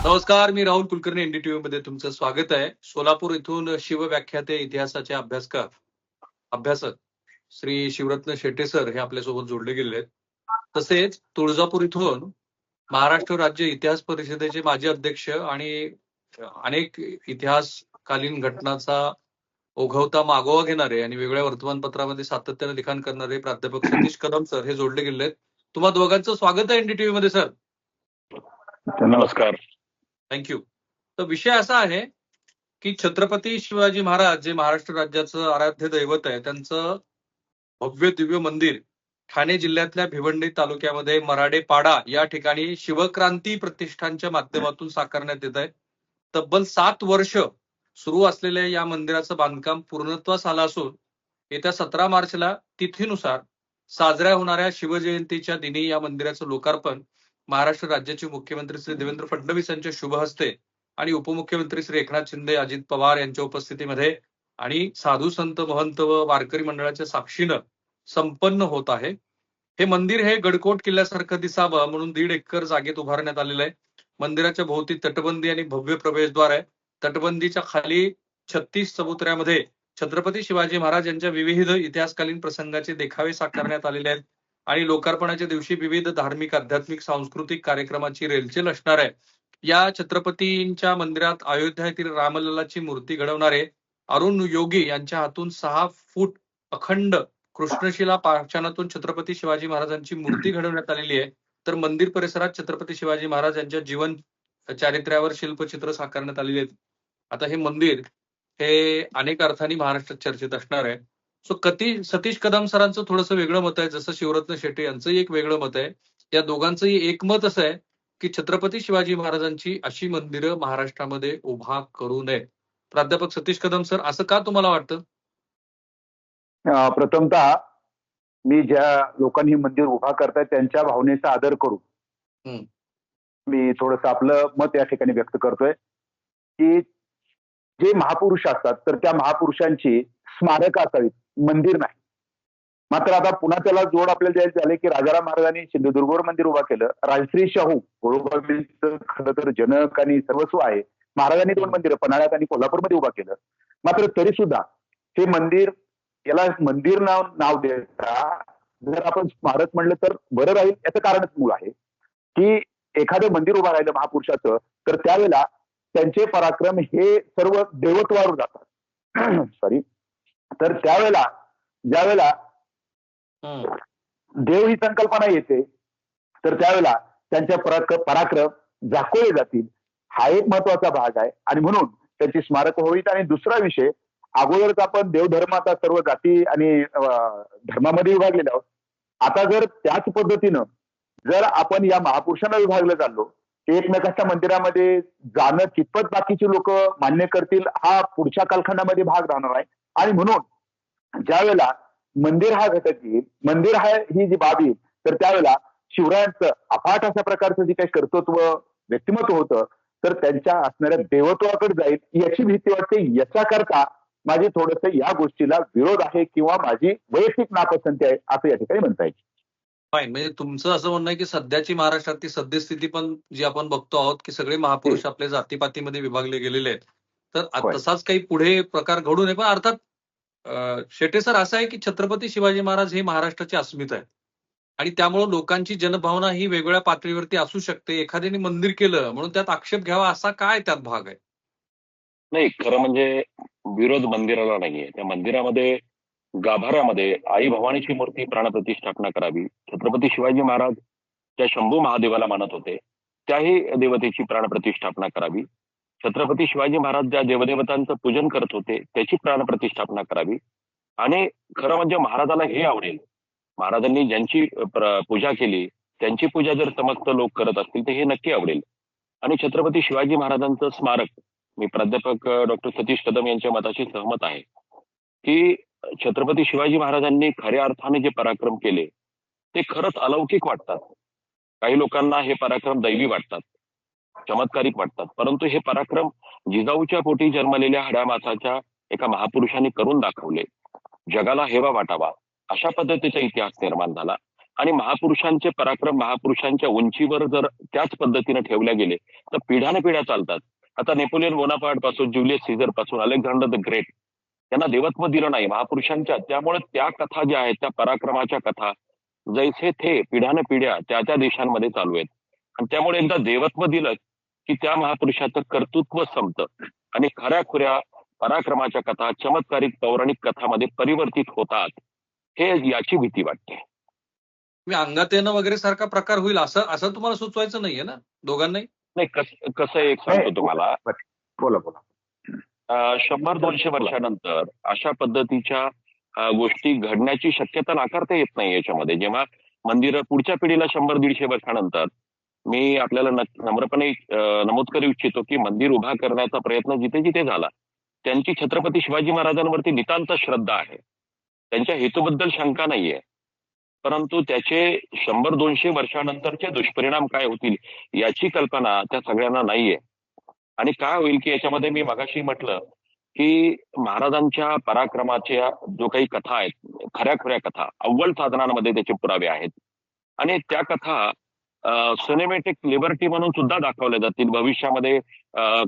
नमस्कार, मी राहुल कुलकर्णी. एनडीटीव्ही मध्ये तुमचं स्वागत आहे. सोलापूर इथून शिवव्याख्याते इतिहासाचे अभ्यासक श्री शिवरत्न शेटे सर हे आपल्यासोबत जोडले गेले आहेत. तसेच तुळजापूर इथून महाराष्ट्र राज्य इतिहास परिषदेचे माजी अध्यक्ष आणि अनेक इतिहासकालीन घटनांचा ओघवता मागोवा घेणारे आणि वेगवेगळ्या वर्तमानपत्रामध्ये सातत्याने लिखाण करणारे प्राध्यापक सतीश कदम सर हे जोडले गेले आहेत. तुम्हा दोघांचं स्वागत आहे एनडीटीव्ही मध्ये सर. नमस्कार. थँक्यू. तर विषय असा आहे की छत्रपती शिवाजी महाराज जे महाराष्ट्र राज्याचं आराध्य दैवत आहे, त्यांचं भव्य दिव्य मंदिर ठाणे जिल्ह्यातल्या भिवंडी तालुक्यामध्ये मराडेपाडा या ठिकाणी शिवक्रांती प्रतिष्ठानच्या माध्यमातून साकारण्यात येत आहे. तब्बल 7 वर्ष सुरू असलेल्या या मंदिराचं बांधकाम पूर्णत्वास आलं असून येत्या 17 मार्चला तिथीनुसार साजऱ्या होणाऱ्या शिवजयंतीच्या दिनी या मंदिराचं लोकार्पण महाराष्ट्र राज्याचे मुख्यमंत्री श्री देवेंद्र फडणवीस यांच्या शुभ हस्ते आणि उपमुख्यमंत्री श्री एकनाथ शिंदे, अजित पवार यांच्या उपस्थितीमध्ये आणि साधू संत महंत व वारकरी मंडळाच्या साक्षीनं संपन्न होत आहे. हे मंदिर हे गडकोट किल्ल्यासारखं दिसावं म्हणून 1.5 एकर जागेत उभारण्यात आलेलं आहे. मंदिराच्या भोवती तटबंदी आणि भव्य प्रवेशद्वार आहे. तटबंदीच्या खाली 36 चबुतऱ्यामध्ये छत्रपती शिवाजी महाराज यांच्या विविध इतिहासकालीन प्रसंगाचे देखावे साकारण्यात आलेले आहेत आणि लोकार्पणाच्या दिवशी विविध धार्मिक, आध्यात्मिक, सांस्कृतिक कार्यक्रमाची रेलचेल असणार आहे. या छत्रपतींच्या मंदिरात अयोध्या येथील रामलल्लाची मूर्ती घडवणारे अरुण योगी यांच्या हातून 6 फूट अखंड कृष्णशिला पाषाणातून छत्रपती शिवाजी महाराजांची मूर्ती घडवण्यात आलेली आहे. तर मंदिर परिसरात छत्रपती शिवाजी महाराज यांच्या जीवन चारित्र्यावर शिल्पचित्र साकारण्यात आलेली आहेत. आता हे मंदिर हे अनेक अर्थाने महाराष्ट्रात चर्चेत असणार आहे. सतीश कदम सरांचं थोडंसं वेगळं मत आहे, जसं शिवरत्न शेट्टी यांचंही एक वेगळं मत आहे. या दोघांचंही एकमत असं आहे की छत्रपती शिवाजी महाराजांची अशी मंदिरं महाराष्ट्रामध्ये उभा करू नये. प्राध्यापक सतीश कदम सर, असं का तुम्हाला वाटतं? प्रथमतः मी ज्या लोकांनी मंदिर उभा करतायत त्यांच्या भावनेचा आदर करून मी थोडंसं आपलं मत या ठिकाणी व्यक्त करतोय की जे महापुरुष असतात तर त्या महापुरुषांची स्मारक असावीत, मंदिर नाही. मात्र आता पुन्हा त्याला जोड आपल्याला द्यायचे झाले की राजाराम महाराजांनी सिंधुदुर्गवर मंदिर उभा केलं. राजश्री शाहू गोळोबाबींचं खरं तर जनक आणि सर्वस्व आहे. महाराजांनी 2 मंदिरं पन्हाळ्यात आणि कोल्हापूरमध्ये उभा केलं. मात्र तरी सुद्धा हे मंदिर, याला मंदिर नाव देता जर आपण स्मारक म्हणलं तर बरं राहील. याचं कारणच मूळ आहे की एखादं मंदिर उभं राहिलं महापुरुषाचं तर त्यावेळेला त्यांचे पराक्रम हे सर्व देवत्वावर जातात. सॉरी. तर त्यावेळेला ज्यावेळेला देव ही संकल्पना येते तर त्यावेळेला त्यांच्या पराक्रम झाकोळे जातील. हा एक महत्वाचा भाग आहे आणि म्हणून त्यांची स्मारक होईल. आणि दुसरा विषय, अगोदरच आपण देवधर्म आता सर्व जाती आणि धर्मामध्ये विभागलेले आहोत. आता जर त्याच पद्धतीनं जर आपण या महापुरुषांना विभागलं चाललो, एकमेकाच्या मंदिरामध्ये जाणं कितपत बाकीचे लोक मान्य करतील हा पुढच्या कालखंडामध्ये भाग राहणार आहे. आणि म्हणून ज्या वेळेला मंदिर हा घटक येईल, मंदिर हा ही जी बाब येईल तर त्यावेळेला शिवरायांचं अफाट अशा प्रकारचं जे काही कर्तृत्व व्यक्तिमत्व होतं तर त्यांच्या असणाऱ्या देवत्वाकडे जाईल याची भीती वाटते. याच्याकरता माझी थोडंसं या गोष्टीला विरोध आहे किंवा माझी वैयक्तिक नापसंती आहे असं या ठिकाणी म्हणता येईल. फाईन. म्हणजे तुमचं असं म्हणणं आहे की सध्याची महाराष्ट्रातली सद्यस्थिती पण जी आपण बघतो आहोत की सगळे महापुरुष आपल्या जातीपातीमध्ये विभागले गेलेले आहेत, तर तसाच काही पुढे प्रकार घडू नये. पण अर्थात शेटे सर, असं आहे की छत्रपती शिवाजी महाराज हे महाराष्ट्राची अस्मिता आहे आणि त्यामुळे लोकांची जनभावना ही वेगवेगळ्या पातळीवरती असू शकते. एखाद्याने मंदिर केलं म्हणून त्यात आक्षेप घ्यावा असा काय त्यात भाग आहे? नाही, खरं म्हणजे विरोध मंदिराला नाहीये. त्या मंदिरामध्ये गाभाऱ्यामध्ये आई भवानीची मूर्ती प्राणप्रतिष्ठापना करावी. छत्रपती शिवाजी महाराज त्या शंभू महादेवाला मानत होते त्याही देवतेची प्राणप्रतिष्ठापना करावी. छत्रपती शिवाजी महाराज ज्या देवदेवतांचं पूजन करत होते त्याची प्राणप्रतिष्ठापना करावी. आणि खरं म्हणजे महाराजाला हे आवडेल, महाराजांनी ज्यांची पूजा केली त्यांची पूजा जर समस्त लोक करत असतील तर हे नक्की आवडेल. आणि छत्रपती शिवाजी महाराजांचं स्मारक, मी प्राध्यापक डॉक्टर सतीश कदम यांच्या मताशी सहमत आहे की छत्रपती शिवाजी महाराजांनी खऱ्या अर्थाने जे पराक्रम केले ते खरंच अलौकिक वाटतात. काही लोकांना हे पराक्रम दैवी वाटतात, चमत्कारिक वाटतात. परंतु हे पराक्रम जिजाऊच्या पोटी जन्मलेल्या हड्यामासाच्या एका महापुरुषांनी करून दाखवले. जगाला हेवा वाटावा अशा पद्धतीचा इतिहास निर्माण झाला. आणि महापुरुषांचे पराक्रम महापुरुषांच्या उंचीवर जर त्याच पद्धतीने ठेवले गेले तर पिढ्यानपिढ्या चालतात. आता नेपोलियन बोनापार्ट पासून जुलियस सीझर पासून अलेक्झांडर द ग्रेट त्यांना देवत्व दिलं नाही महापुरुषांच्या, त्यामुळे त्या कथा ज्या आहेत त्या पराक्रमाच्या कथा जैसे थे पिढ्यानपिढ्या त्या त्या देशांमध्ये चालू आहेत. आणि त्यामुळे एकदा देवत्व दिलं की त्या महापुरुषाचं कर्तृत्व संपतं आणि खऱ्याखुऱ्या पराक्रमाच्या कथा चमत्कारिक पौराणिक कथामध्ये परिवर्तित होतात. हे याची भीती वाटते. मी अंगात येणं वगैरे सारखा प्रकार होईल असं असं तुम्हाला सुचवायचं नाहीये ना दोघांनाही? नाही कसं एक सांगतो तुम्हाला, बोला बोला. 100-200 वर्षानंतर अशा पद्धतीच्या गोष्टी घडण्याची शक्यता नाकारता येत नाही याच्यामध्ये. जेव्हा मंदिर पुढच्या पिढीला 100-150 वर्षानंतर मी आपल्याला नम्रपणे नमूद करू इच्छितो की मंदिर उभा करण्याचा प्रयत्न जिथे जिथे झाला त्यांची छत्रपती शिवाजी महाराजांवरती नितांत श्रद्धा आहे, त्यांच्या हेतूबद्दल शंका नाहीये. परंतु त्याचे 100-200 वर्षानंतरचे दुष्परिणाम काय होतील याची कल्पना त्या सगळ्यांना नाहीये. आणि काय होईल की याच्यामध्ये मी मगाशी म्हटलं की महाराजांच्या पराक्रमाच्या जो काही कथा आहेत खऱ्याखुऱ्या कथा अव्वल साधनांमध्ये त्याचे पुरावे आहेत आणि त्या कथा सिनेमॅटिक लिबर्टी म्हणून सुद्धा दाखवल्या जातील. भविष्यामध्ये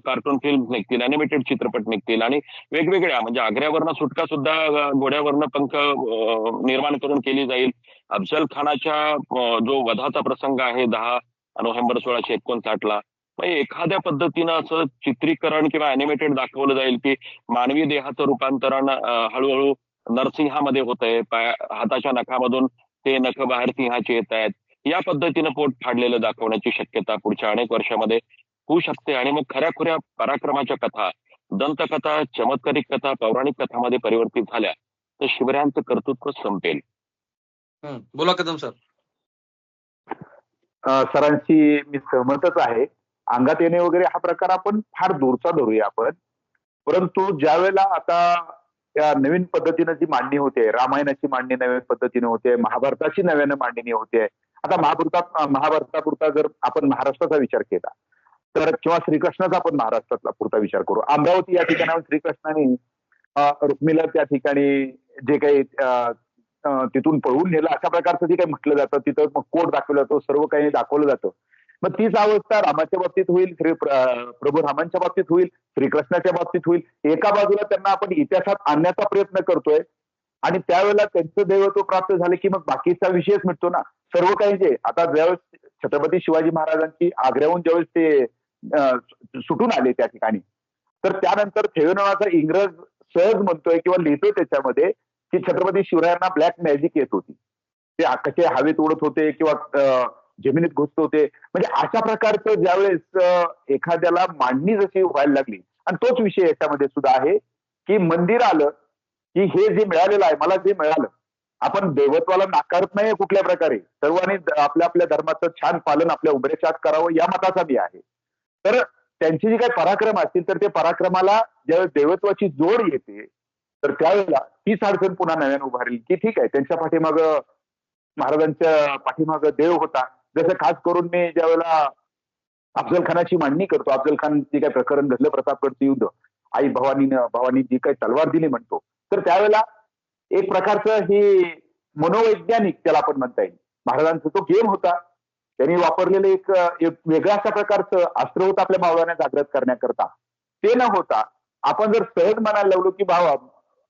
कार्टून फिल्म निघतील, अॅनिमेटेड चित्रपट निघतील आणि वेगवेगळ्या म्हणजे आग्र्यावरनं सुटका सुद्धा घोड्यावरनं पंख निर्माण करून केली जाईल. अफजल खानाच्या जो वधाचा प्रसंग आहे 10 नोव्हेंबर 1659 एखाद्या पद्धतीनं असं चित्रीकरण किंवा अॅनिमेटेड दाखवलं जाईल की मानवी देहाचं रूपांतरण हळूहळू नरसिंहामध्ये होतंय, हाताच्या नखामधून ते नख बाहेर सिंहाचे येत आहेत. या पद्धतीनं पोट फाडलेलं दाखवण्याची शक्यता पुढच्या अनेक वर्षामध्ये होऊ शकते आणि मग खऱ्याखुऱ्या पराक्रमाच्या कथा दंतकथा चमत्कारिक कथा पौराणिक कथामध्ये परिवर्तित झाल्या तर शिवरायांचं कर्तृत्व संपेल. बोला कदम सर. सरांशी मी सहमतच आहे. अंगात येणे वगैरे हा प्रकार आपण फार दूरचा धरूया आपण, परंतु ज्या वेळेला आता या नवीन पद्धतीनं जी मांडणी होते, रामायणाची मांडणी नवीन पद्धतीने होते, महाभारताची नव्यानं मांडणी होते. आता महाभारतापुरता जर आपण महाराष्ट्राचा विचार केला तर किंवा श्रीकृष्णाचा आपण महाराष्ट्रातला पुरता विचार करू. अमरावती या ठिकाणावर श्रीकृष्णाने रुक्मिला त्या ठिकाणी जे काही तिथून पळवून नेलं अशा प्रकारचं जे काही म्हटलं जातं तिथं मग कोट दाखवलं जातो, सर्व काही दाखवलं जातं. मग तीच अवस्था रामाच्या बाबतीत होईल, प्रभू रामांच्या बाबतीत होईल, श्रीकृष्णाच्या बाबतीत होईल. एका बाजूला त्यांना आपण इतिहासात आणण्याचा प्रयत्न करतोय आणि त्यावेळेला त्यांचं दैवत्व प्राप्त झालं की मग बाकीचा विषयच मिटतो ना. सर्व काही जे आता ज्यावेळेस छत्रपती शिवाजी महाराजांची आग्र्याहून ज्यावेळेस ते सुटून आले त्या ठिकाणी तर त्यानंतर थेवेनॉचा इंग्रज सहज म्हणतोय किंवा लिहितोय त्याच्यामध्ये की छत्रपती शिवरायांना ब्लॅक मॅजिक येत होती, ते कसे हवेत उडत होते किंवा जमिनीत घुसत होते. म्हणजे अशा प्रकारचं ज्यावेळेस एखाद्याला मांडणी जशी व्हायला लागली आणि तोच विषय याच्यामध्ये सुद्धा आहे की मंदिर आलं की हे जे मिळालेलं आहे मला जे मिळालं, आपण देवत्वाला नाकारत नाहीये कुठल्या प्रकारे, सर्वांनी आपल्या आपल्या धर्माचं छान पालन आपल्या उंबऱ्याच्या आत करावं या मताचा मी आहे. तर त्यांची जी काही पराक्रम असतील तर ते पराक्रमाला ज्यावेळेस देवत्वाची जोड येते तर त्यावेळेला तीच अडचण पुन्हा नव्यानं उभारली की ठीक आहे त्यांच्या पाठीमाग महाराजांच्या पाठीमाग देव होता. जसं खास करून मी ज्यावेळेला अफजल खानाची मांडणी करतो, अफजल खान जे काही प्रकरण घडलं प्रतापगडचं युद्ध, आई भवानी जी काही तलवार दिली म्हणतो, तर त्यावेळेला एक प्रकारचं हे मनोवैज्ञानिक त्याला आपण म्हणता येईल महाराजांचा तो गेम होता. त्यांनी वापरलेलं एक वेगळ्या अशा प्रकारचं अस्त्र होतं आपल्या मावळ्यांना जागृत करण्याकरता. ते न होता आपण जर सहज म्हणायला लागलो की भावा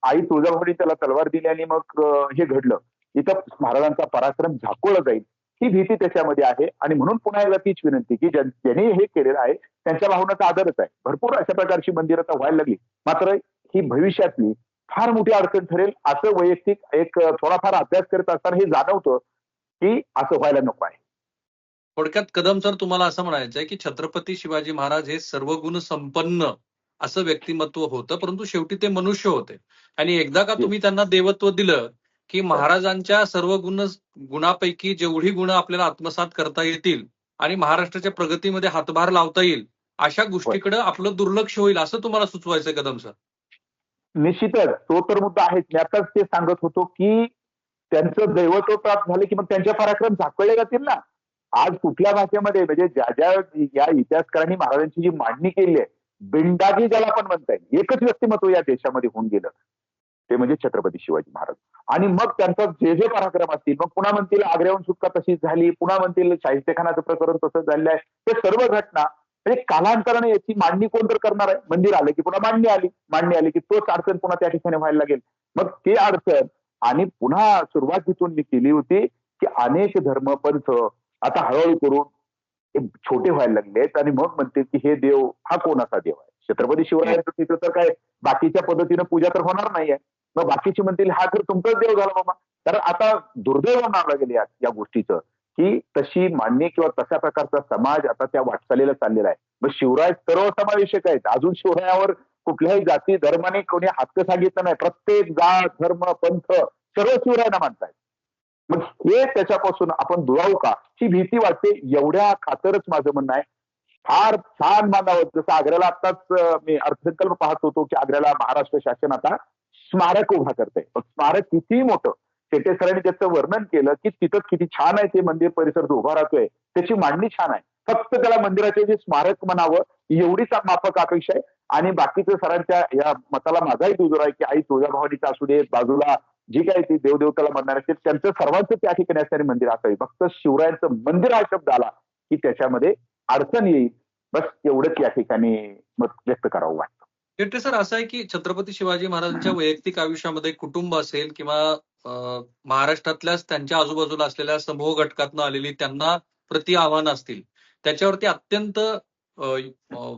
आई तुळजाभवानी त्याला तलवार दिली आणि मग हे घडलं, इथं महाराजांचा पराक्रम झाकोळला जाईल ही भीती त्याच्यामध्ये आहे. आणि म्हणून पुन्हा एकदा तीच विनंती की ज्यांनी हे केलेलं आहे त्यांच्या भावनाचा आदरच आहे. भरपूर अशा प्रकारची मंदिरं आता व्हायला लागली, मात्र ही भविष्यातली फार मोठी अडचण ठरेल असं वैयक्तिक एक थोडाफार अभ्यास करत असताना हे जाणवतं की असं व्हायला नको आहे. थोडक्यात कदम सर तुम्हाला असं म्हणायचं आहे की छत्रपती शिवाजी महाराज हे सर्व गुण संपन्न असं व्यक्तिमत्व होतं, परंतु शेवटी ते मनुष्य होते आणि एकदा का तुम्ही त्यांना देवत्व दिलं की महाराजांच्या सर्व गुणापैकी जेवढी गुण आपल्याला आत्मसात करता येतील आणि महाराष्ट्राच्या प्रगतीमध्ये हातभार लावता येईल अशा गोष्टीकडे आपलं दुर्लक्ष होईल असं तुम्हाला सुचवायचं कदम सर? निश्चितच तो तर मुद्दा आहेच. मी आताच ते सांगत होतो की त्यांचं दैवत्व प्राप्त झाले की मग त्यांच्या पराक्रम झाकळले जातील ना. आज कुठल्या भाषेमध्ये म्हणजे ज्या ज्या या इतिहासकारांनी महाराजांची जी मांडणी केली आहे, बिंडाजी ज्याला आपण म्हणता येईल, एकच व्यक्तिमत्व या देशामध्ये होऊन गेलं. ते म्हणजे छत्रपती शिवाजी महाराज. आणि मग त्यांचा जे जे पराक्रम असतील, मग पुन्हा म्हणतील आग्र्याहून सुटका तशीच झाली, पुन्हा म्हणतील शाहिस्तेखानाचं प्रकरण तसं झालेलं आहे. ते सर्व घटना म्हणजे कालांतराने याची मांडणी कोण तर करणार आहे. मंदिर आलं की पुन्हा मांडणी आली की तोच अडचण पुन्हा त्या ठिकाणी व्हायला लागेल. मग ती अडचण आणि पुन्हा सुरुवात जिथून मी केली होती की अनेक धर्म पंथ आता हळूहळू करून छोटे व्हायला लागलेत आणि मग म्हणते की हे देव हा कोणाचा देव आहे. छत्रपती शिवरायांचं तिथं तर काय बाकीच्या पद्धतीनं पूजा तर होणार नाहीये. मग बाकीची म्हणतील हा तर तुमचाच देव झाला बाबा. तर आता दुर्दैव मानलं गेले या गोष्टीचं की तशी मान्य किंवा तशा प्रकारचा समाज आता त्या वाटचालीला चाललेला आहे. मग शिवराय सर्वसमावेशक आहेत. अजून शिवरायावर कुठल्याही जाती धर्माने कोणी हक्क सांगितलं नाही. प्रत्येक जात धर्म पंथ सर्व शिवरायांना मानतायत. मग हे त्याच्यापासून आपण दुरावू का ही भीती वाटते. एवढ्या खातरच माझं म्हणणं आहे फार छान मानावं. जसं आग्र्याला आत्ताच मी अर्थसंकल्प पाहत होतो की आग्र्याला महाराष्ट्र शासन आता स्मारक उभा करतंय. स्मारक किती मोठं शेटे सरांनी त्याचं वर्णन केलं की तिथं किती छान आहे ते मंदिर परिसर जो उभा राहतोय त्याची मांडणी छान आहे. फक्त त्याला मंदिराचे जे स्मारक म्हणावं एवढीच माफक अपेक्षा आहे. आणि बाकीच्या सरांच्या या मताला माझाही दुजोरा आहे की आई तुळजाभवानीचा असू दे बाजूला जी काही ती देवदेवताला म्हणणार असतील त्यांचं सर्वांचं त्या ठिकाणी असणारी मंदिर असावी. फक्त शिवरायांचं मंदिर हा शब्द आला की त्याच्यामध्ये अडचण येईल. बस एवढंच या ठिकाणी मत व्यक्त करावं वाटतं. शेट्टे सर, असं आहे की छत्रपती शिवाजी महाराजांच्या वैयक्तिक आयुष्यामध्ये कुटुंब असेल किंवा महाराष्ट्रातल्याच त्यांच्या आजूबाजूला असलेल्या समूह घटकातनं आलेली त्यांना प्रति आव्हानं असतील त्याच्यावरती अत्यंत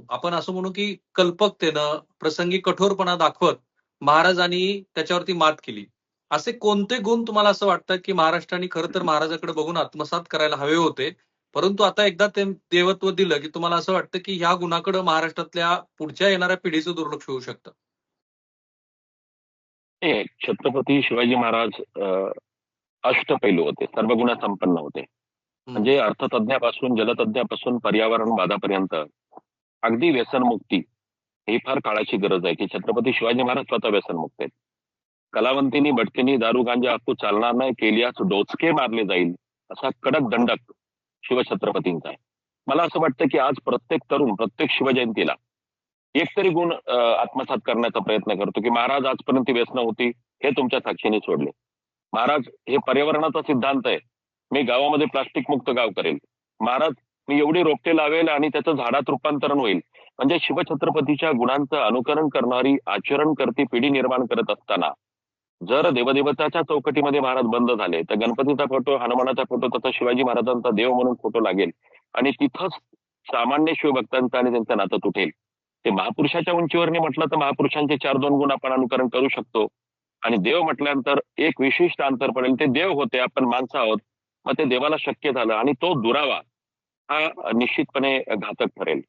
आपण असं म्हणू की कल्पकतेनं प्रसंगी कठोरपणा दाखवत महाराजांनी त्याच्यावरती मात केली. असे कोणते गुण तुम्हाला असं वाटतं की महाराष्ट्राने खरं तर महाराजाकडे बघून आत्मसात करायला हवे होते, परंतु आता एकदा ते देवत्व दिलं की तुम्हाला असं वाटतं की ह्या गुणाकडे महाराष्ट्रातल्या पुढच्या येणाऱ्या पिढीचं दुर्लक्ष होऊ शकतं? छत्रपती शिवाजी महाराज अष्टपैलू होते, सर्व गुण संपन्न होते. म्हणजे अर्थतज्ञापासून जलतज्ञापासून पर्यावरणवादापर्यंत अगदी व्यसनमुक्ती ही फार काळाची गरज आहे की छत्रपती शिवाजी महाराज स्वतः व्यसनमुक्त आहेत. कलावंतीनी भटकीनी दारू गांजा हक्कू चालणार नाही, केल्यास डोचके मारले जाईल असा कडक दंडक शिवछत्रपतींचा आहे. मला असं वाटतं की आज प्रत्येक तरुण प्रत्येक शिवजयंतीला एक तरी गुण आत्मसात करण्याचा प्रयत्न करतो की महाराज आजपर्यंत व्यसन होती हे तुमच्या साक्षीने सोडले. महाराज हे पर्यावरणाचा सिद्धांत आहे, मी गावामध्ये प्लास्टिक मुक्त गाव करेल. महाराज मी एवढी रोपटे लावेल आणि त्याचं झाडात रूपांतरण होईल. म्हणजे शिवछत्रपतीच्या गुणांचं अनुकरण करणारी आचरण करती पिढी निर्माण करत असताना जर देवदेवताच्या चौकटीमध्ये महाराज बंद झाले तर गणपतीचा फोटो, हनुमानाचा फोटो, तसा शिवाजी महाराजांचा देव म्हणून फोटो लागेल आणि तिथंच सामान्य शिवभक्तांचं आणि त्यांचं नातं तुटेल. ते महापुरुषाच्या उंचीवरने म्हटलं तर महापुरुषांचे 4-2 गुण आपण अनुकरण करू शकतो आणि देव म्हटल्यानंतर एक विशिष्ट अंतर पडेल. ते देव होते, आपण माणसं आहोत. मग ते देवाला शक्य झालं आणि तो दुरावा हा निश्चितपणे घातक ठरेल.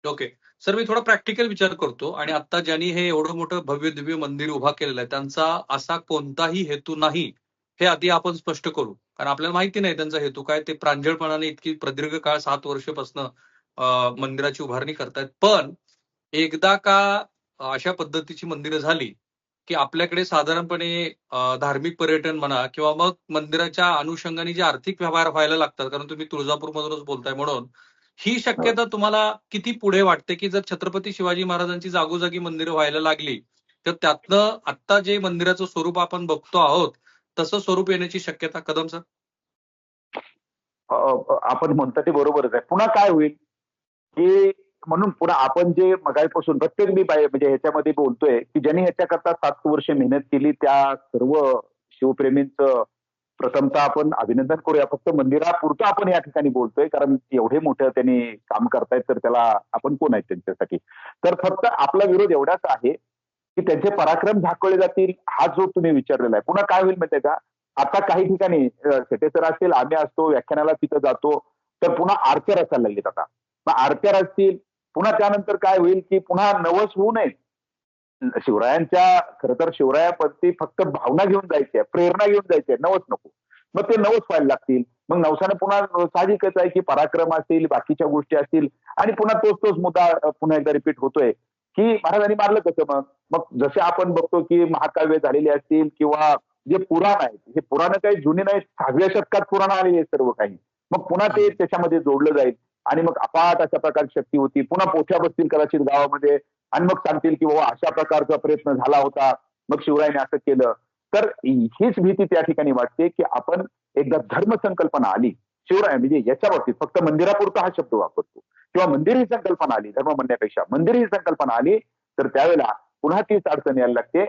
ओके सर, मी थोडा प्रॅक्टिकल विचार करतो आणि आता ज्यांनी हे एवढं मोठं भव्य दिव्य मंदिर उभा केलेलं आहे त्यांचा असा कोणताही हेतू नाही हे आधी आपण स्पष्ट करू, कारण आपल्याला माहिती नाही त्यांचा हेतू काय. ते प्रांजळपणाने इतकी प्रदीर्घ काळ 7 वर्षापासून मंदिराची उभारणी करतायत. पण एकदा का अशा पद्धतीची मंदिरं झाली की आपल्याकडे साधारणपणे धार्मिक पर्यटन म्हणा किंवा मग मंदिराच्या अनुषंगाने जे आर्थिक व्यवहार व्हायला लागतात, कारण तुम्ही तुळजापूर मधूनच बोलताय म्हणून, ही शक्यता तुम्हाला किती पुढे वाटते की जर छत्रपती शिवाजी महाराजांची जागोजागी मंदिरं व्हायला लागली तर त्यातनं आत्ता जे मंदिराचं स्वरूप आपण बघतो आहोत तसं स्वरूप येण्याची शक्यता? कदम सर, आपण म्हणता ते बरोबरच आहे. पुन्हा काय होईल की म्हणून पुन्हा आपण जे मगाईपासून प्रत्येक मी म्हणजे ह्याच्यामध्ये बोलतोय की ज्यांनी ह्याच्याकरता 7 वर्ष मेहनत केली त्या सर्व शिवप्रेमींचं प्रथमतः आपण अभिनंदन करूया. फक्त मंदिरापुरतं आपण या ठिकाणी बोलतोय कारण एवढे मोठं त्यांनी काम करतायत तर त्याला आपण कोण आहेत त्यांच्यासाठी. तर फक्त आपला विरोध एवढाच आहे की त्यांचे पराक्रम झाकवले जातील हा जो तुम्ही विचारलेला आहे. पुन्हा काय होईल माहितीये का, आता काही ठिकाणी शेटे सर असतील, आम्ही असतो व्याख्यानाला तिथं जातो तर पुन्हा आरत्या रचायला लागलीत. आता मग आरत्या असतील पुन्हा त्यानंतर काय होईल की पुन्हा नवस होऊ नये. शिवरायांच्या खरं तर शिवरायाप्रती फक्त भावना घेऊन जायच्या, प्रेरणा घेऊन जायच्या, नवस नको. मग ते नवस व्हायला लागतील. मग नवसाने पुन्हा साहजिकच आहे की पराक्रम असतील, बाकीच्या गोष्टी असतील आणि पुन्हा तोच मुद्दा पुन्हा एकदा रिपीट होतोय की महाराजांनी मारलं कसं. मग जसे आपण बघतो की महाकाव्य झालेले असतील किंवा जे पुराण आहेत, हे पुराण काही जुने नाहीत, 6व्या शतकात पुराण आलेली आहे सर्व काही. मग पुन्हा ते त्याच्यामध्ये जोडलं जाईल आणि मग अफाट अशा प्रकारची शक्ती होती. पुन्हा पोथ्या बसतील कदाचित गावामध्ये आणि मग सांगतील की बाबा अशा प्रकारचा प्रयत्न झाला होता. मग शिवरायाने असं केलं. तर हीच भीती त्या ठिकाणी वाटते की आपण एकदा धर्मसंकल्पना आली, शिवराय म्हणजे याच्या बाबतीत फक्त मंदिरापुरता हा शब्द वापरतो, किंवा मंदिर ही संकल्पना आली, धर्म म्हणण्यापेक्षा मंदिर ही संकल्पना आली, तर त्यावेळेला पुन्हा तीच अडचण यायला लागते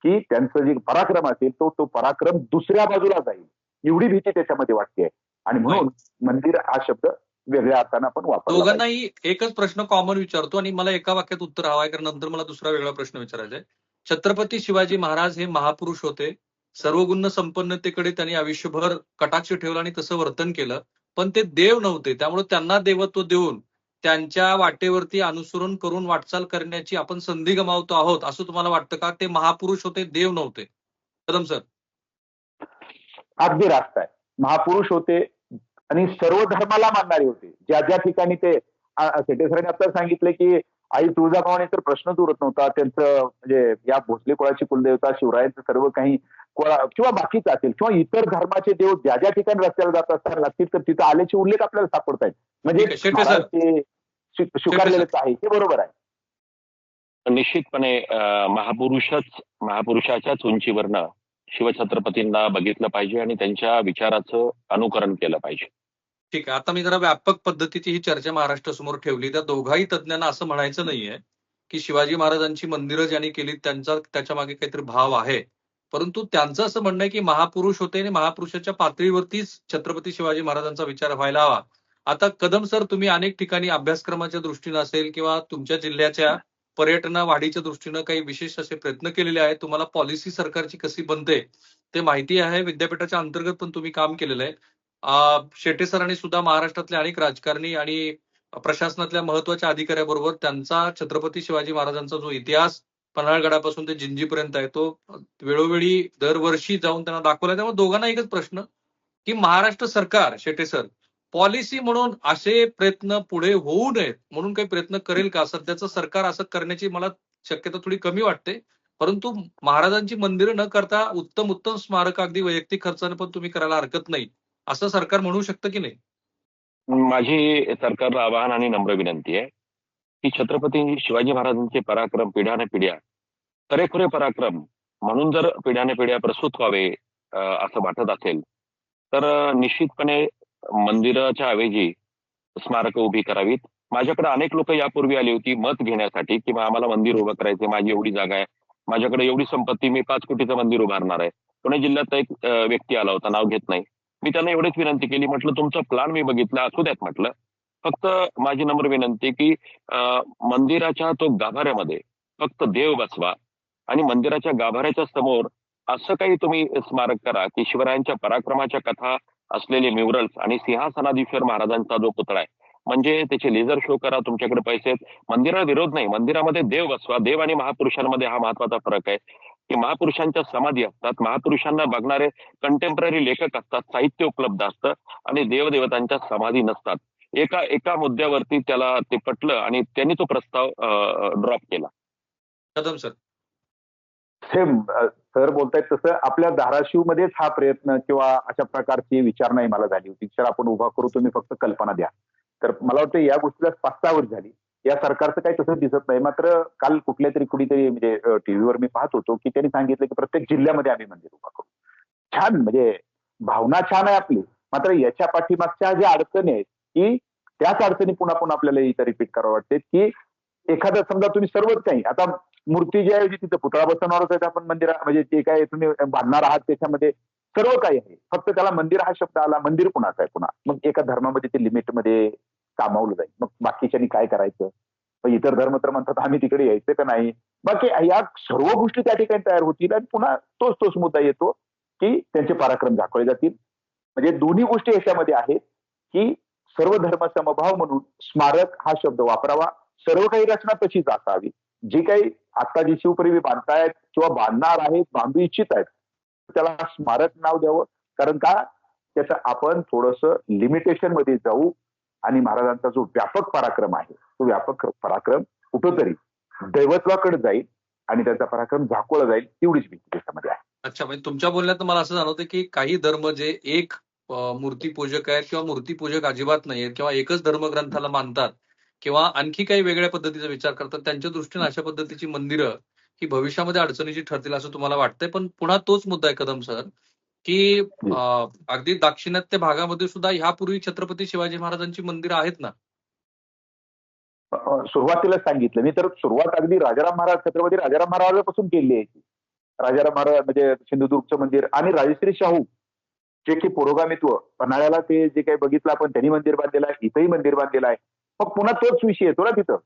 की त्यांचं जे पराक्रम असेल तो पराक्रम दुसऱ्या बाजूला जाईल, एवढी भीती त्याच्यामध्ये वाटते. आणि म्हणून मंदिर हा शब्द वेगळ्या अर्थानं आपण वापरला पाहिजे. दोघांनाही एकच प्रश्न कॉमन विचारतो आणि मला एका वाक्यात उत्तर हवं आहे, कारण नंतर मला दुसरा वेगळा प्रश्न विचारायचा आहे. छत्रपती शिवाजी महाराज हे महापुरुष होते. सर्व गुण संपन्नतेकडे त्यांनी आयुष्यभर कटाक्ष ठेवला आणि तसं वर्तन केलं. पण ते देव नव्हते, त्यामुळे त्यांना देवत्व देऊन त्यांच्या वाटेवरती अनुसरण करून वाटचाल करण्याची आपण संधी गमावतो आहोत, असं तुम्हाला वाटतं का? ते महापुरुष होते, देव नव्हते. कदम सर. अगदी रास्त आहे. महापुरुष होते आणि सर्व धर्माला मानणारे होते. ज्या ज्या ठिकाणी ते शेटे सरांनी आता सांगितलं की आई तुळजाभवानी तर प्रश्नच उरत नव्हता. त्यांचं म्हणजे या भोसले कुळाची कुलदेवता शिवरायांचं सर्व काही किंवा बाकीचं असेल किंवा इतर धर्माचे देव ज्या ज्या ठिकाणी रस्त्याला जात असताना लागतील तर तिथं आल्याचे उल्लेख आपल्याला सापडत आहेत. म्हणजे महाराज ते स्वीकारलेलेच आहे, हे बरोबर आहे. निश्चितपणे महापुरुषाच्याच उंचीवरनं शिवछत्रपतींना बघितलं पाहिजे आणि त्यांच्या विचाराचं अनुकरण केलं पाहिजे. ठीक आहे. आता मी जरा व्यापक पद्धतीची ही चर्चा महाराष्ट्रासमोर ठेवली. त्या दोघाही तज्ञांना असं म्हणायचं नाहीये की शिवाजी महाराजांची मंदिरं ज्यांनी केली त्याच्या मागे काहीतरी भाव आहे, परंतु त्यांचं असं म्हणणं आहे की महापुरुष होते आणि महापुरुषाच्या पातळीवरतीच छत्रपती शिवाजी महाराजांचा विचार व्हायला हवा. आता कदम सर, तुम्ही अनेक ठिकाणी अभ्यासक्रमाच्या दृष्टीनं असेल किंवा तुमच्या जिल्ह्याच्या पर्यटन वाढीच्या दृष्टीनं काही विशेष असे प्रयत्न केलेले आहेत. तुम्हाला पॉलिसी सरकारची कशी बनते ते माहिती आहे. विद्यापीठाच्या अंतर्गत पण तुम्ही काम केलेलं आहे. शेटे सरांनी सुद्धा महाराष्ट्रातले अनेक राजकारणी आणि प्रशासनातल्या महत्वाच्या अधिकाऱ्याबरोबर त्यांचा छत्रपती शिवाजी महाराजांचा जो इतिहास पन्हाळगडापासून ते जिंजीपर्यंत आहे तो वेळोवेळी दरवर्षी जाऊन त्यांना दाखवला. त्यामुळे दोघांना एकच प्रश्न की महाराष्ट्र सरकार, शेटे सर, पॉलिसी म्हणून असे प्रयत्न पुढे होऊ नयेत म्हणून काही प्रयत्न करेल का? सध्याचं सरकार असं करण्याची मला शक्यता थोडी कमी वाटते, परंतु महाराजांची मंदिरं न करता उत्तम उत्तम स्मारक अगदी वैयक्तिक खर्चाने पण तुम्ही करायला हरकत नाही, असं सरकार म्हणू शकतं की नाही? माझी सरकारला आवाहन आणि नम्र विनंती आहे की छत्रपती शिवाजी महाराजांचे पराक्रम पिढ्याने खरेखुरे पराक्रम म्हणून जर पिढ्याने पिढ्या प्रस्तुत व्हावे असं वाटत असेल तर निश्चितपणे मंदिराच्या ऐवजी स्मारकं उभी करावीत. माझ्याकडे अनेक लोक यापूर्वी आली होती मत घेण्यासाठी की आम्हाला मंदिर उभं करायचे, माझी एवढी जागा आहे, माझ्याकडे एवढी संपत्ती, मी 5 कोटीचं मंदिर उभारणार आहे. पुणे जिल्ह्यात एक व्यक्ती आला होता, नाव घेत नाही. मी त्यांना एवढीच विनंती केली, म्हटलं तुमचा प्लॅन मी बघितला, असू द्यात म्हटलं, फक्त माझी नम्र विनंती की मंदिराच्या तो गाभाऱ्यामध्ये फक्त देव बसवा आणि मंदिराच्या गाभाऱ्याच्या समोर असं काही तुम्ही स्मारक करा की शिवरायांच्या पराक्रमाच्या कथा असलेले म्युरल्स आणि सिंहासनाधीश्वर महाराजांचा जो पुतळा आहे म्हणजे त्याचे लेझर शो करा, तुमच्याकडे पैसे आहेत. मंदिराला विरोध नाही, मंदिरामध्ये देव बसवा. देव आणि महापुरुषांमध्ये हा महत्वाचा फरक आहे की महापुरुषांच्या समाधी असतात, महापुरुषांना बघणारे कंटेम्पररी लेखक असतात, साहित्य उपलब्ध असतं आणि देवदेवतांच्या समाधी नसतात. एका मुद्द्यावरती त्याला ते पटलं आणि त्यांनी तो प्रस्ताव ड्रॉप केला. कदम सर. सेम सर बोलतायत तसं आपल्या धाराशिव मध्येच हा प्रयत्न किंवा अशा प्रकारची विचारणा मला झाली होती. सर आपण उभा करू, तुम्ही फक्त कल्पना द्या. तर मला वाटतं या गोष्टीला 5-6 वर्ष झाली. या सरकारचं काही तसं दिसत नाही. मात्र काल कुठीतरी म्हणजे टीव्हीवर मी पाहत होतो की त्यांनी सांगितलं की प्रत्येक जिल्ह्यामध्ये आम्ही मंदिर उभा करू. छान, म्हणजे भावना छान आहे आपली. मात्र याच्या पाठीमागच्या ज्या अडचणी आहेत की त्याच अडचणी पुन्हा पुन्हा आपल्याला इथं रिपीट करावं वाटते की एखादं समजा तुम्ही सर्वच काही आता मूर्ती जी आहे तिथं पुतळा बसवणारच आहे आपण मंदिरा म्हणजे जे काय तुम्ही बांधणार आहात त्याच्यामध्ये सर्व काही आहे, फक्त त्याला मंदिर हा शब्द आला, मंदिर कुणाचं आहे पुन्हा. मग एका धर्मामध्ये ते लिमिटमध्ये कामावलं जाईल. मग बाकीच्यांनी काय करायचं? मग इतर धर्म तर म्हणतात आम्ही तिकडे यायचं का नाही. बाकी या सर्व गोष्टी त्या ठिकाणी तयार होतील आणि पुन्हा तोच मुद्दा येतो की त्यांचे पराक्रम दाखवले जातील. म्हणजे दोन्ही गोष्टी याच्यामध्ये आहेत की सर्व धर्म समभाव म्हणून स्मारक हा शब्द वापरावा. सर्व काही रचना तशीच असावी. जी काही आता जी शिवपुरी बांधतायत किंवा बांधणार आहेत, बांधू इच्छित आहेत, त्याला स्मारक नाव द्यावं. कारण का त्याचं आपण थोडंसं लिमिटेशन मध्ये जाऊ आणि महाराजांचा जो व्यापक पराक्रम आहे तो व्यापक पराक्रम कुठंतरी दैवत्वाकडे जाईल आणि त्याचा पराक्रम झाकोळला जाईल, एवढीच भीती त्याच्यामध्ये आहे. अच्छा, म्हणजे तुमच्या बोलण्यात मला असं जाणवतं की काही धर्म जे एक मूर्तीपूजक आहेत किंवा मूर्तीपूजक अजिबात नाहीयेत किंवा एकच धर्मग्रंथाला मानतात किंवा आणखी काही वेगळ्या पद्धतीचा विचार करतात, त्यांच्या दृष्टीने अशा पद्धतीची मंदिरं की भविष्यामध्ये अडचणीची ठरतील असं तुम्हाला वाटतंय. पण पुन्हा तोच मुद्दा आहे कदम सर, की अगदी दाक्षिणात्य भागामध्ये सुद्धा ह्यापूर्वी छत्रपती शिवाजी महाराजांची मंदिरं आहेत ना. सुरुवातीला सांगितलं मी, तर सुरुवात अगदी राजाराम महाराज, छत्रपती राजाराम महाराजांपासून केली आहे. राजाराम महाराज म्हणजे सिंधुदुर्गचं मंदिर, आणि राजश्री शाहू जे की पुरोगामित्व, पन्हाळ्याला ते जे काही बघितलं आपण, त्यांनी मंदिर बांधलेलं आहे, इथंही मंदिर बांधलेलं आहे. मग पुन्हा तोच विषय येतो ना तिथं,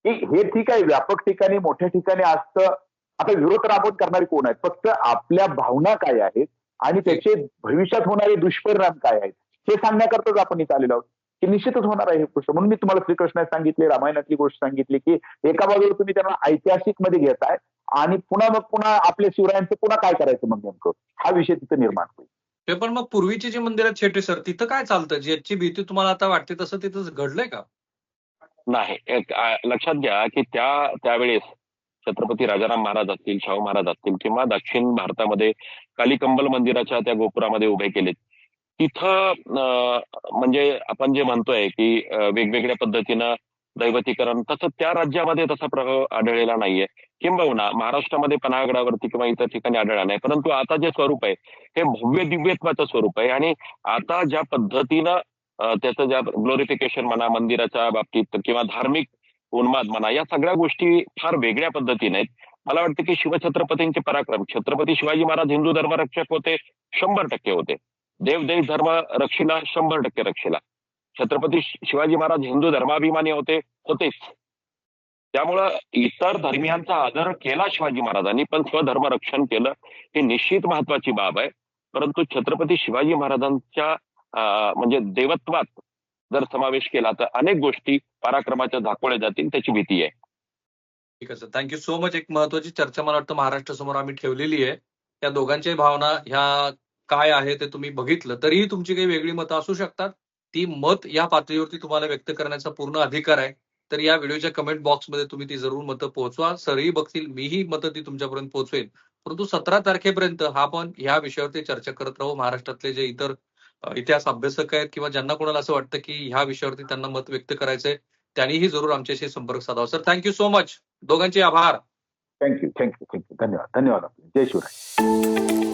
की हे ठीक आहे व्यापक ठिकाणी मोठ्या ठिकाणी असतं. आता विरोध तर आपण करणारे कोण आहेत, फक्त आपल्या भावना काय आहेत आणि त्याचे भविष्यात होणारे दुष्परिणाम काय आहेत हे सांगण्याकरताच आपण इथं आलेलो आहोत, की निश्चितच होणार आहे ही गोष्ट. म्हणून मी तुम्हाला श्रीकृष्ण सांगितले, रामायणातली गोष्ट सांगितली, की एका बाजूला तुम्ही त्यांना ऐतिहासिक मध्ये घेताय आणि पुन्हा आपल्या शिवरायांचं पुन्हा काय करायचं मग नेमकं, हा विषय तिथे निर्माण होईल. ते पण मग पूर्वीचे जे मंदिर आहेत शेट्टी सर, तिथं काय चालतं, ज्याची भीती तुम्हाला आता वाटते तसं तिथं घडलंय का? नाही, लक्षात घ्या की त्यावेळेस छत्रपती राजाराम महाराज असतील, शाहू महाराज असतील, किंवा दक्षिण भारतामध्ये कालीकंबल मंदिराच्या त्या गोपुरामध्ये उभे केलेत, तिथं म्हणजे आपण जे म्हणतोय की वेगवेगळ्या पद्धतीनं दैवतीकरण, तसं त्या राज्यामध्ये तसा प्रभाव आढळलेला नाहीये. किंबहुना महाराष्ट्रामध्ये पन्हाळगडावरती किंवा इतर ठिकाणी आढळला नाही. परंतु आता जे स्वरूप आहे हे भव्य दिव्यत्वाचं स्वरूप आहे, आणि आता ज्या पद्धतीनं त्याचं ज्या ग्लोरिफिकेशन म्हणा मंदिराच्या बाबतीत, किंवा धार्मिक उन्माद म्हणा, या सगळ्या गोष्टी फार वेगळ्या पद्धतीने आहेत. मला वाटतं की शिवछत्रपतींचे पराक्रम, छत्रपती शिवाजी महाराज हिंदू धर्मरक्षक होते, 100% होते. देश धर्म रक्षिला, 100% रक्षिला. छत्रपती शिवाजी महाराज हिंदू धर्माभिमानी होतेच. त्यामुळं इतर धर्मियांचा आदर केला शिवाजी महाराजांनी, पण स्वधर्म रक्षण केलं, ही निश्चित महत्वाची बाब आहे. परंतु छत्रपती शिवाजी महाराजांच्या म्हणजे देवत्वात जर समावेश केला तर अनेक गोष्टी पराक्रमाच्या झाकोळ्या जातील, त्याची भीती आहे. ठीक आहे सर, थँक्यू सो मच. एक महत्वाची चर्चा मला वाटतं महाराष्ट्र समोर आम्ही ठेवलेली आहे. त्या दोघांच्याही भावना ह्या काय आहे ते तुम्ही बघितलं, तरीही तुमची काही वेगळी मतं असू शकतात. ती मत या पातळीवरती तुम्हाला व्यक्त करण्याचा पूर्ण अधिकार आहे. तर या व्हिडिओच्या कमेंट बॉक्समध्ये तुम्ही ती जरूर मतं पोहोचवा. सरही बघतील, मीही मतं ती तुमच्यापर्यंत पोहोचवेल. परंतु 17 तारखेपर्यंत आपण ह्या विषयावरती चर्चा करत राहू. महाराष्ट्रातले जे इतर इतिहास अभ्यासक आहेत किंवा ज्यांना कोणाला असं वाटतं की ह्या विषयावरती त्यांना मत व्यक्त करायचंय, त्यांनीही जरूर आमच्याशी संपर्क साधावा. Sir, thank you so much. दोघांचे आभार. थँक्यू. धन्यवाद. जय शिवराय.